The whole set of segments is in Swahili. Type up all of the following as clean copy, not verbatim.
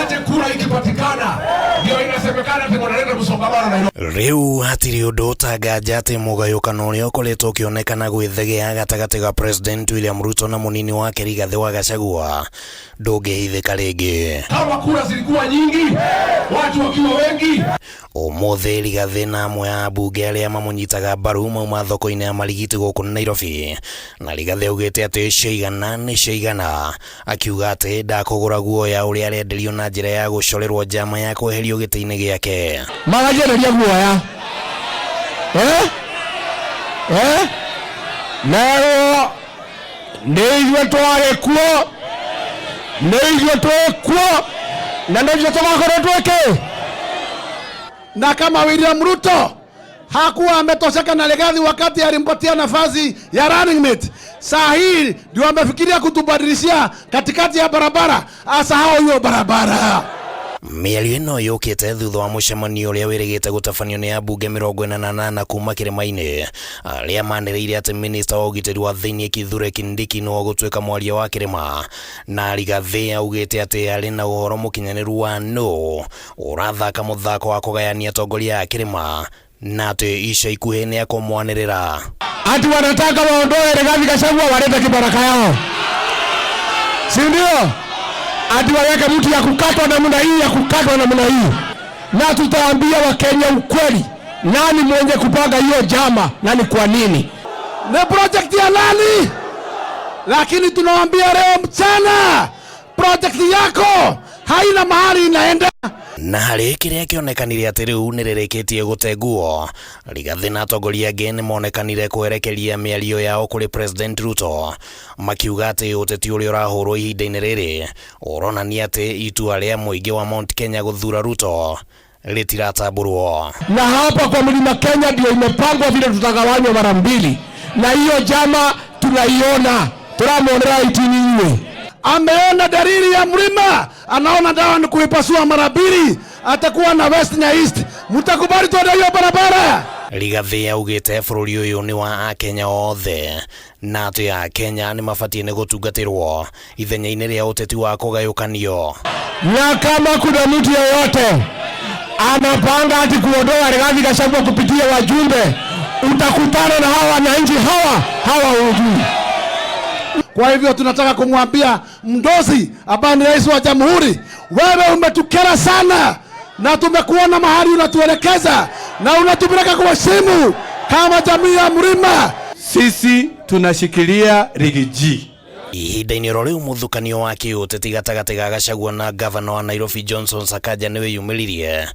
aje kura ikipatikana ndio inasemekana ati wanaleta msongamano na riu hatiri undu utangaja ati mugayukano uria ukoretwo ukionekana gwithegea gatagati ga President William Ruto na munini wake Rigathi wa Gachagua ndungihithika ringi. Kama kura zilikuwa nyingi, watu wakiwa wengi, umuthi Rigathi na amwe a bunge aria mamunyitaga mbaru mauma thoko-ini ya marigiti guku Nairobi, na Rigathi augite ati ciigana ni ciigana, akiuga ati ndakugura guoya uria arenderio na njira ya gucorerwo njama ya kweherio giti-ini giake. Magajereria guoya nero nĩithuĩ twarĩ kuo, nĩithuĩ twĩ kuo, na nĩithuĩ tũgakorwo twĩkĩ. Na kama William Ruto hakuwa ametosheka na Rigathi wakati alimpatia nafasi ya running mate, saa hii ndio amefikiria kutubadilishia katikati ya barabara, asahau hiyo barabara. Miario ino yukite thutha wa mucemanio uria wirigite gutabanio ni abunge 48 kuma Kirima-ini aria maniriire ati minista wa ugitiri wa thiini Kithure Kindiki no gutwika mwaria wa Kirima, na Rigathi augite ati ari na uhoro mukinyaniru wa no urathaka muthako wa kugayania atongoria a Kirima, na ati ica ikuhi ni akumwanirira ati wanataka waondoe Rigathi Gachagua walete kibaraka yao, si ndio? Ati waweke mtu ya kukatwa namna hii, ya kukatwa namna hii. Na tutaambia Wakenya ukweli, nani mwenye kupanga hiyo jama na ni kwa nini. Ni project ya nani? Lakini tunawaambia leo mchana, project yako haina mahali inaenda. Na hari kiria kionekanire ati riu niririkitie guteguo, Rigathi na atongoria angi nimonekanire kwerekeria miario yao kuri President Ruto, makiuga ati uteti uria urahurwo ihinda-ini riri uronania ati itua ria muingi wa Mount Kenya guthura Ruto ritiratamburwo. Na hapa kwa Mlima Kenya ndio imepangwa vile tutagawanywa mara mbili, na hiyo jama tunaiona, tunamuonera itiniwe. Ameona dalili ya mlima, anaona dawa ni kuipasua mara mbili, atakuwa na west na east. Mtakubali tuende hiyo barabara? Rigathi augite bururi uyu ni wa Akenya othe, na ati Akenya ni mabatie ni gutungatirwo ithenya-ini ria uteti wa kugayukanio. Na kama kuna mtu yeyote anapanga ati kuondoa Rigathi Gachagua kupitia wajumbe, utakutana na hawa wananchi hawa hujui. Kwa hivyo tunataka kumwambia Mdozi ambaye ni rais wa jamhuri, wewe umetukera sana, na tumekuona mahali unatuelekeza na unatupeleka kwa simu kama jamii ya mlima. Sisi tunashikilia Rigiji. Ihinda-ini riu muthukanio wa kiuteti gatagati ga Gachagua na gavana wa Nairobi Johnson Sakaja niwe yumiririe.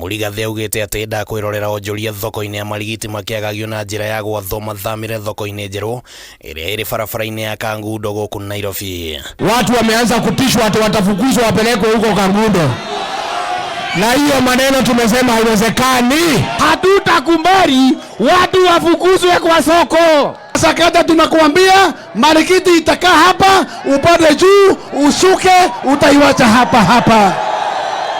Rigathi augite ati ndakwirorera onjoria thoko-ini ya marigiti makiagagio na njira ya gwatho mathamire thoko-ini njeru iria iri barabara-ini ya Kangundo guku Nairobi. Watu wameanza kutishwa ati watafukuzwa wapelekwe huko Kangundo, na hiyo maneno tumesema haiwezekani. Hatutakubali watu wafukuzwe kwa soko. Sakaja, tunakuambia marikiti itakaa hapa, upande juu ushuke, utaiwacha hapa.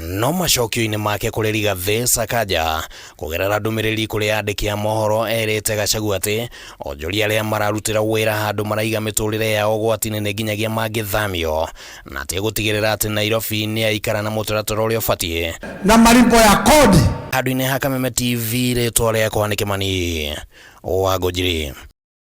No macokio-ini make kuri Rigathi, Sakaja kugerera ndumiriri kuri andiki a mohoro erite Gachagua ati onjoria aria mararutira wira handu maraiga miturire yao gwati-ini ni nginyagia mangithamio, na ati gutigirira ati Nairobi ni aikara na mutaratara uria ubatie na malipo ya kodi. Handu-ini ha Kameme TV ritwa riakwa ni Kimani Wangũnjiri.